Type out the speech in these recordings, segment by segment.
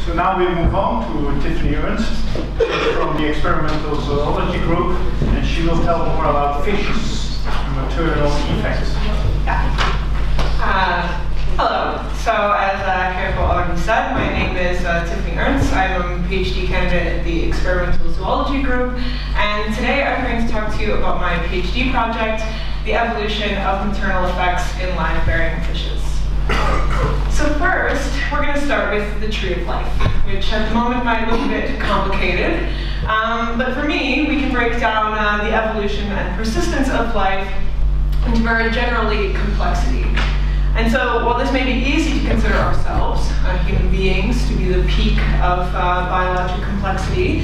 So now we move on to Tiffany Ernst from the Experimental Zoology Group, and she will tell more about fish's maternal effects. Hello. So as Careful already said, my name is Tiffany Ernst. I'm a PhD candidate at the Experimental Zoology Group, and today I'm going to talk to you about my PhD project, the evolution of maternal effects in live-bearing fishes. So first, we're going to start with the tree of life, which at the moment might look a bit complicated, but for me, we can break down the evolution and persistence of life into very generally complexity. And so, while this may be easy to consider ourselves, human beings, to be the peak of biological complexity,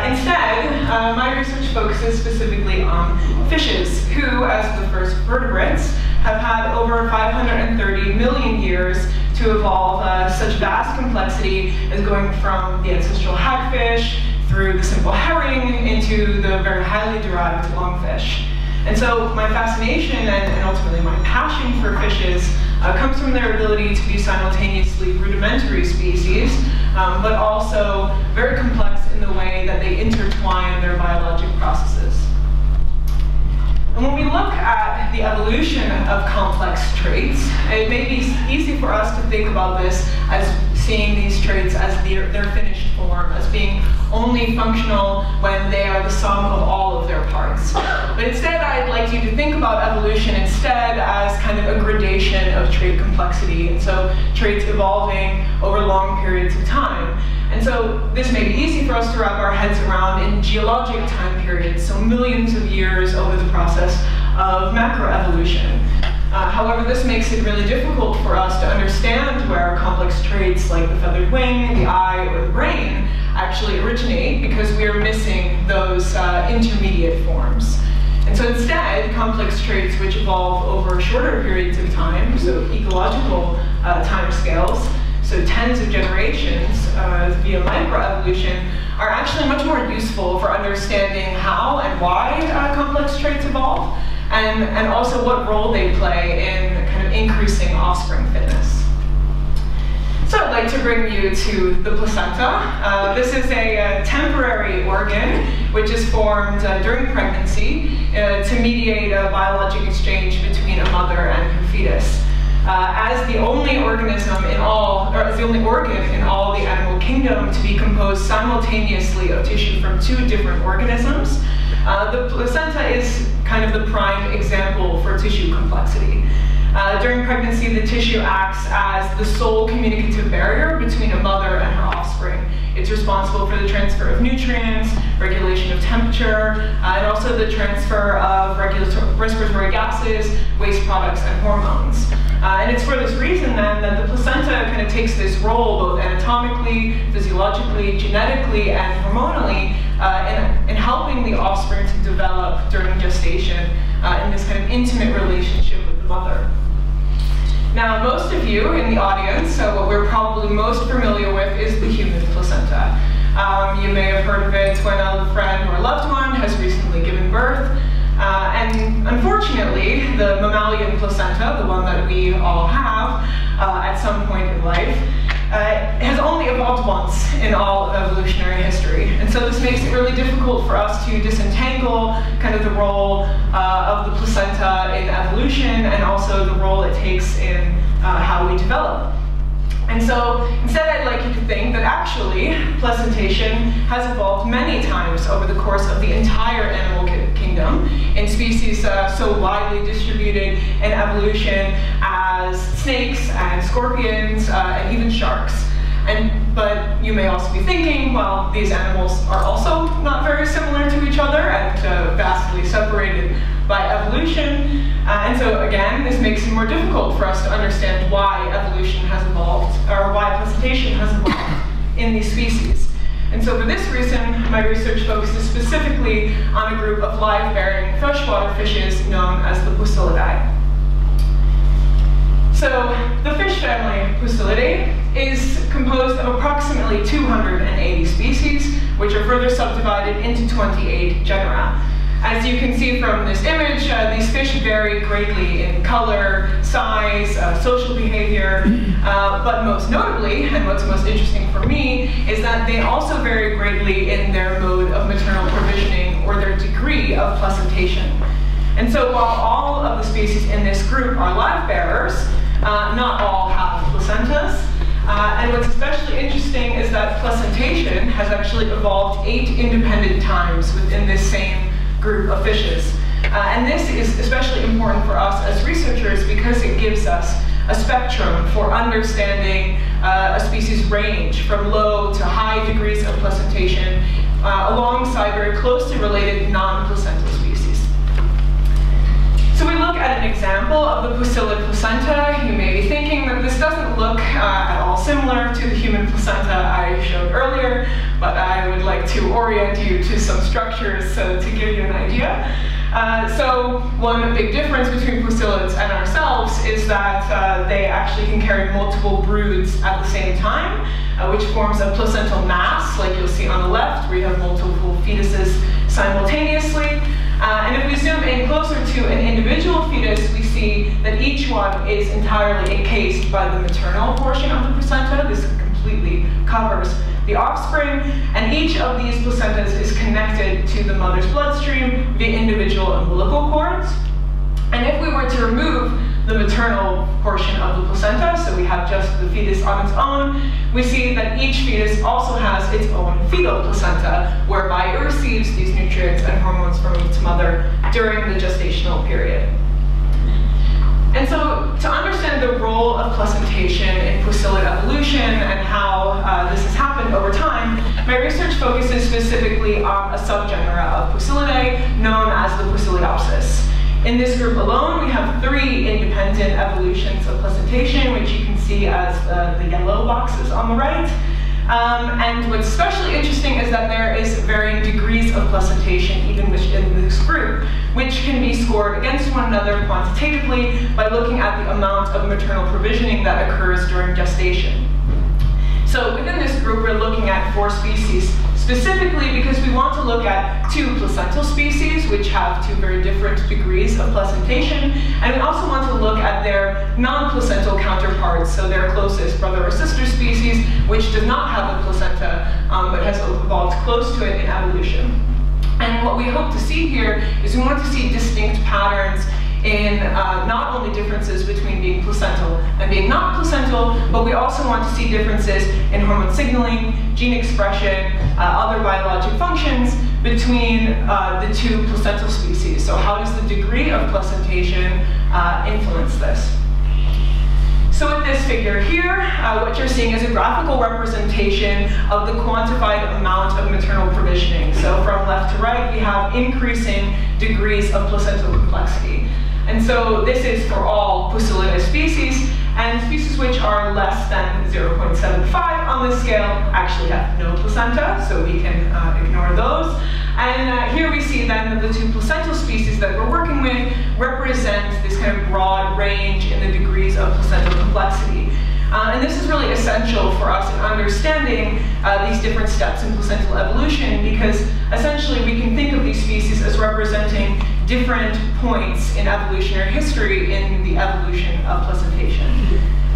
instead, my research focuses specifically on fishes, who, as the first vertebrates, have had over 530 million years to evolve such vast complexity as going from the ancestral hagfish through the simple herring into the very highly derived lungfish. And so my fascination and ultimately my passion for fishes comes from their ability to be simultaneously rudimentary species, but also very complex in the way that they intertwine their biologic processes. And when we look at the evolution of complex traits, it may be easy for us to think about this as seeing these traits as their finished form, as being only functional when they are the sum of all of their parts. But instead, I'd like you to think about evolution instead as kind of a gradation of trait complexity, and so traits evolving over long periods of time. And so this may be easy for us to wrap our heads around in geologic time periods, so millions of years over the process of macroevolution. However, this makes it really difficult for us to understand where complex traits like the feathered wing, the eye, or the brain actually originate, because we are missing those intermediate forms. And so instead, complex traits which evolve over shorter periods of time, so ecological timescales, so tens of generations via microevolution, are actually much more useful for understanding how and why complex traits evolve, and also what role they play in kind of increasing offspring fitness. So I'd like to bring you to the placenta. This is a temporary organ which is formed during pregnancy to mediate a biologic exchange between a mother and her fetus. As the only organism in all, or as the only organ in all the animal kingdom to be composed simultaneously of tissue from two different organisms, the placenta is kind of the prime example for tissue complexity. During pregnancy, the tissue acts as the sole communicative barrier between a mother and her offspring. It's responsible for the transfer of nutrients, regulation of temperature, and also the transfer of respiratory gases, waste products, and hormones. And it's for this reason then that the placenta kind of takes this role both anatomically, physiologically, genetically, and hormonally in helping the offspring to develop during gestation in this kind of intimate relationship with the mother. Now, most of you in the audience, so what we're probably most familiar with is the human placenta. You may have heard of it when a friend or a loved one has recently given birth. And unfortunately, the mammalian placenta, the one that we all have at some point in life, has only evolved once in all of evolutionary history. And so this makes it really difficult for us to disentangle kind of the role of the placenta in evolution, and also the role it takes in how we develop. And so instead, I'd like you to think that actually placentation has evolved many times over the course of the entire animal kingdom in species so widely distributed in evolution as snakes and scorpions and even sharks. But you may also be thinking, well, these animals are also not very similar to each other and vastly separated by evolution. And so again, this makes it more difficult for us to understand why evolution has evolved, or why placentation has evolved in these species. And so for this reason, my research focuses specifically on a group of live-bearing freshwater fishes known as the Basilica. So the fish family Basilica is composed of approximately 280 species, which are further subdivided into 28 genera. As you can see from this image, these fish vary greatly in color, size, social behavior, but most notably, and what's most interesting for me, is that they also vary greatly in their mode of maternal provisioning or their degree of placentation. And so while all of the species in this group are live bearers, not all have placentas. And what's especially interesting is that placentation has actually evolved 8 independent times within this same group of fishes. And this is especially important for us as researchers because it gives us a spectrum for understanding a species' range from low to high degrees of placentation alongside very closely related non-placental species. So we look at an example of the pusillid placenta. You may be thinking that this doesn't look at all similar to the human placenta I showed earlier, but I would like to orient you to some structures to give you an idea. So one big difference between pusillid and ourselves is that they actually can carry multiple broods at the same time, which forms a placental mass, like you'll see on the left, where you have multiple fetuses simultaneously. And if we zoom in closer to an individual fetus, we see that each one is entirely encased by the maternal portion of the placenta. This completely covers the offspring, and each of these placentas is connected to the mother's bloodstream via individual umbilical cords. And if we were to remove the maternal portion of the placenta, so we have just the fetus on its own, we see that each fetus also has its own fetal placenta, whereby it receives these nutrients and hormones from its mother during the gestational period. And so to understand the role of placentation in pusillid evolution and how this has happened over time, my research focuses specifically on a subgenera of Pusillidae known as the Pusillidopsis. In this group alone, we have 3 independent evolutions of placentation, which you can see as the yellow boxes on the right. And what's especially interesting is that there is varying degrees of placentation even within this group, which can be scored against one another quantitatively by looking at the amount of maternal provisioning that occurs during gestation. So within this group, we're looking at 4 species specifically because we want to look at 2 placental species, which have 2 very different degrees of placentation, and we also want to look at their non-placental counterparts, so their closest brother or sister species, which does not have a placenta, but has evolved close to it in evolution. And what we hope to see here is we want to see distinct patterns in not only differences between being placental and being not placental, but we also want to see differences in hormone signaling, gene expression, other biologic functions between the 2 placental species. So how does the degree of placentation influence this? So with this figure here, what you're seeing is a graphical representation of the quantified amount of maternal provisioning. So from left to right, we have increasing degrees of placental complexity. And so this is for all Pusillida species, and species which are less than 0.75 on this scale actually have no placenta, so we can ignore those. And here we see then that the 2 placental species that we're working with represent this kind of broad range in the degrees of placental complexity. And this is really essential for us in understanding these different steps in placental evolution, because essentially we can think of these species as representing different points in evolutionary history in the evolution of placentation.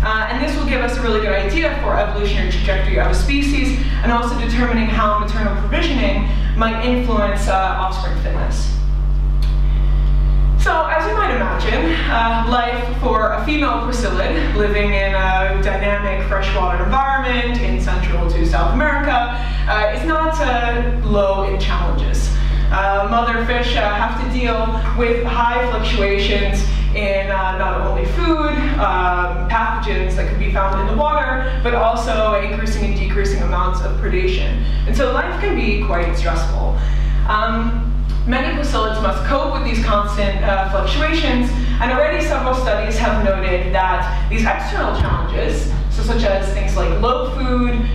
And this will give us a really good idea for evolutionary trajectory of a species, and also determining how maternal provisioning might influence offspring fitness. So, as you might imagine, life for a female pusillid living in a dynamic freshwater environment in Central to South America is not low in challenges. Mother fish have to deal with high fluctuations in not only food, pathogens that could be found in the water, but also increasing and decreasing amounts of predation. And so life can be quite stressful. Many pussillids must cope with these constant fluctuations, and already several studies have noted that these external challenges, so such as things like low food,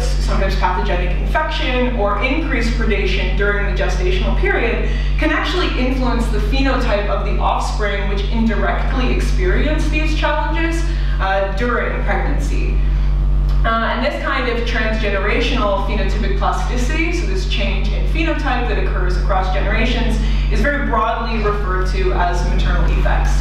sometimes pathogenic infection, or increased predation during the gestational period, can actually influence the phenotype of the offspring which indirectly experience these challenges during pregnancy. And this kind of transgenerational phenotypic plasticity, so this change in phenotype that occurs across generations, is very broadly referred to as maternal effects.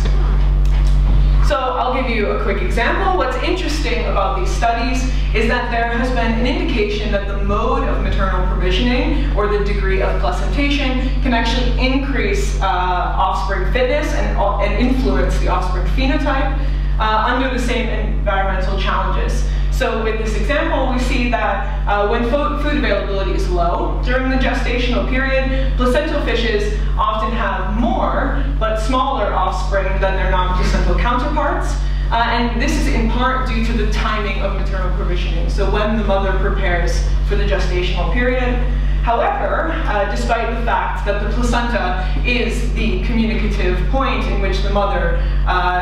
So I'll give you a quick example. What's interesting about these studies is that there has been an indication that the mode of maternal provisioning, or the degree of placentation, can actually increase offspring fitness and influence the offspring phenotype under the same environmental challenges. So with this example, we see that when food availability is low during the gestational period, placental fishes often have more but smaller offspring than their non-placental counterparts. And this is in part due to the timing of maternal provisioning, so when the mother prepares for the gestational period. However, despite the fact that the placenta is the communicative point in which the mother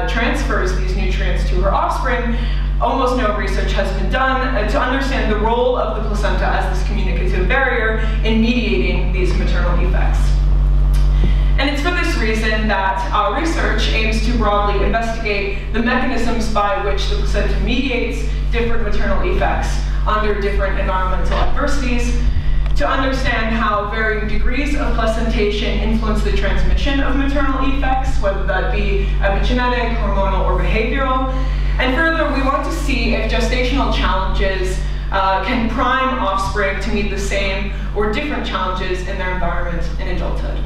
transfers these nutrients to her offspring, almost no research has been done to understand the role of the placenta as this communicative barrier in mediating these maternal effects. And it's for this reason that our research aims to broadly investigate the mechanisms by which the placenta mediates different maternal effects under different environmental adversities, to understand how varying degrees of placentation influence the transmission of maternal effects, whether that be epigenetic, hormonal, or behavioral. And further, we want to see if gestational challenges can prime offspring to meet the same or different challenges in their environment in adulthood.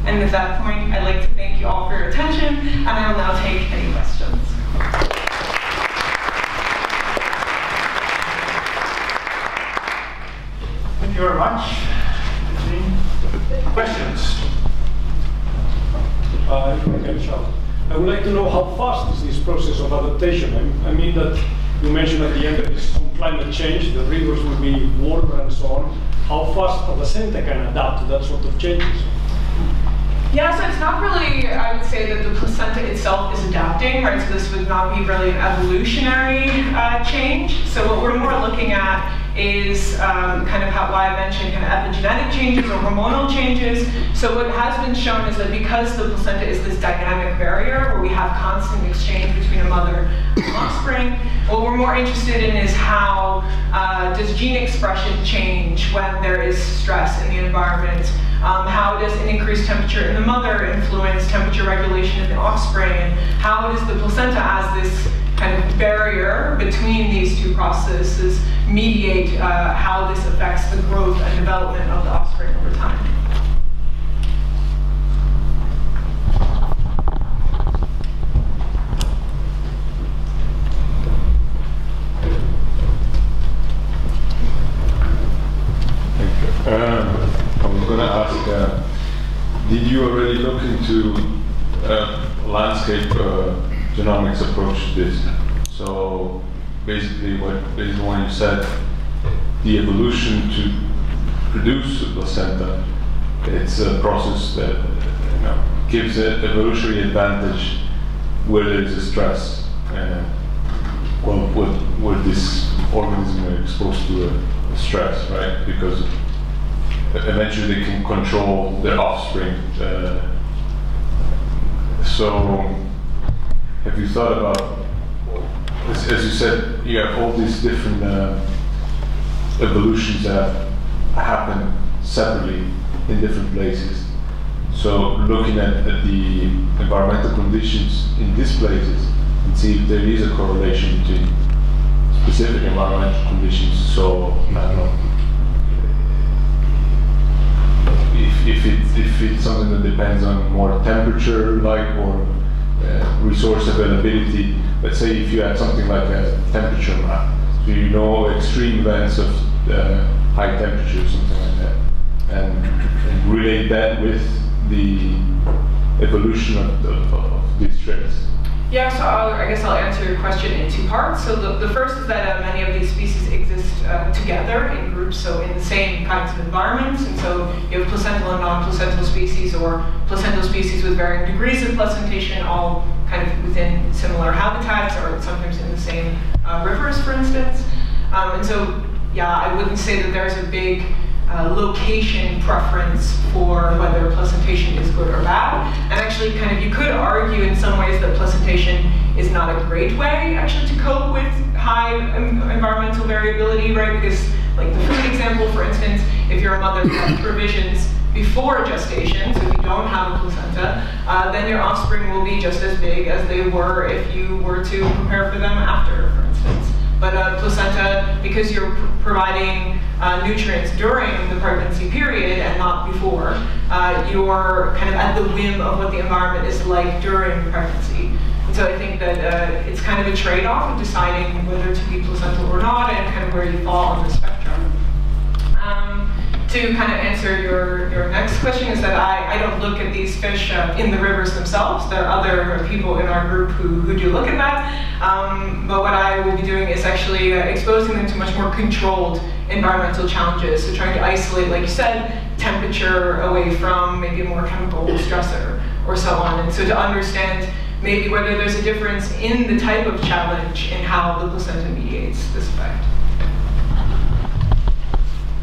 And at that point, I'd like to thank you all for your attention, and I will now take any questions. Thank you very much. Questions? I would like to know how fast is this process of adaptation. I mean that you mentioned at the end that it's some climate change, the rivers will be warmer and so on. How fast a placenta can adapt to that sort of changes? Yeah, so it's not really, I would say, that the placenta itself is adapting, right? So this would not be really an evolutionary change. So what we're more looking at is kind of why I mentioned kind of epigenetic changes or hormonal changes. So what has been shown is that because the placenta is this dynamic barrier where we have constant exchange between a mother and offspring, what we're more interested in is how does gene expression change when there is stress in the environment? How does an increased temperature in the mother influence temperature regulation in the offspring? And how does the placenta as this kind of barrier between these two processes mediate how this affects the growth and development of the offspring over time? I was going to ask, did you already look into landscape genomics approach to this? So basically, based on what you said, the evolution to produce a placenta, it's a process that gives an evolutionary advantage where there is a stress. Where this organism is exposed to a stress, right? Because eventually they can control their offspring. So have you thought about, as you said, you have all these different evolutions that happen separately in different places. So looking at the environmental conditions in these places and see if there is a correlation between specific environmental conditions. So I don't know, if it's something that depends on more temperature, or resource availability. Let's say if you had something like a temperature map, so you know extreme events of high temperature, something like that, and relate that with the evolution of these traits. Yeah, so I guess I'll answer your question in two parts. So the first is that many of these species exist together in groups, so in the same kinds of environments. And so you have placental and non-placental species, or placental species with varying degrees of placentation, all kind of within similar habitats, or sometimes in the same rivers, for instance. And so, yeah, I wouldn't say that there's a big location preference for whether placentation is good or bad. And actually, kind of, you could argue in some ways that placentation is not a great way actually to cope with high environmental variability, right? Because like the food example, for instance, if you're a mother who has provisions before gestation, so if you don't have a placenta, then your offspring will be just as big as they were if you were to prepare for them after, for instance. But a placenta, because you're providing nutrients during the pregnancy period and not before, you're kind of at the whim of what the environment is like during pregnancy. And so I think that it's kind of a trade-off of deciding whether to be placental or not and kind of where you fall on the spectrum. To kind of answer your next question is that I don't look at these fish in the rivers themselves. There are other people in our group who do look at that. But what I will be doing is actually exposing them to much more controlled environmental challenges. So trying to isolate, like you said, temperature away from maybe a more chemical stressor or so on. And so to understand maybe whether there's a difference in the type of challenge in how the placenta mediates this effect.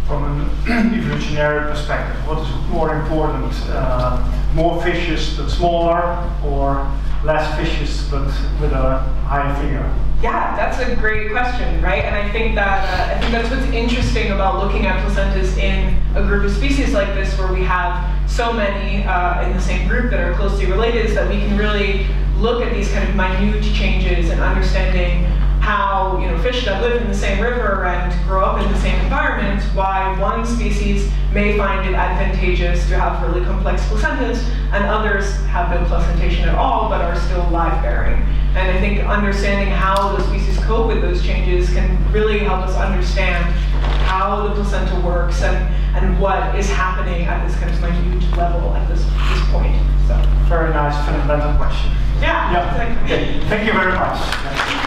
From an evolutionary perspective, what is more important? More fishes but smaller, or less fishes but with a high figure? Yeah, that's a great question, right? And I think that's what's interesting about looking at placentas in a group of species like this, where we have so many in the same group that are closely related, is that we can really look at these kind of minute changes and understanding how, you know, fish that live in the same river and grow up in the same environment, why one species may find it advantageous to have really complex placentas and others have no placentation at all but are still live-bearing. And I think understanding how those species cope with those changes can really help us understand how the placenta works and what is happening at this kind of minute level at this point. So. Very nice fundamental question. Yeah. Exactly. Okay. Thank you very much.